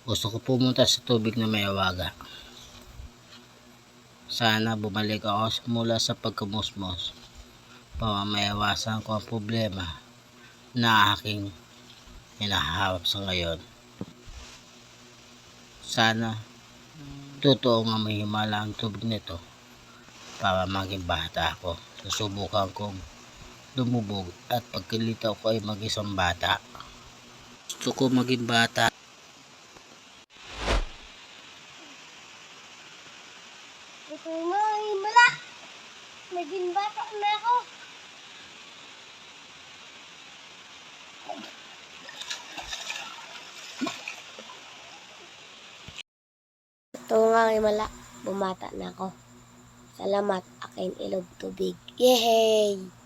Gusto ko pumunta sa tubig na may awaga. Sana bumalik ako mula sa pagkamusmos para maiwasan ko ang problema na aking hinaharap sa ngayon. Sana totoo nga may himala ang tubig nito para maging bata ako. Susubukan kong lumubog at pagkalitaw ko ay mag-isang bata. Gusto ko maging bata. Gusto mo, himala. Naging bata na ako. Ito nga, himala. Bumata na ako. Salamat, aking ilog tubig. Yehey!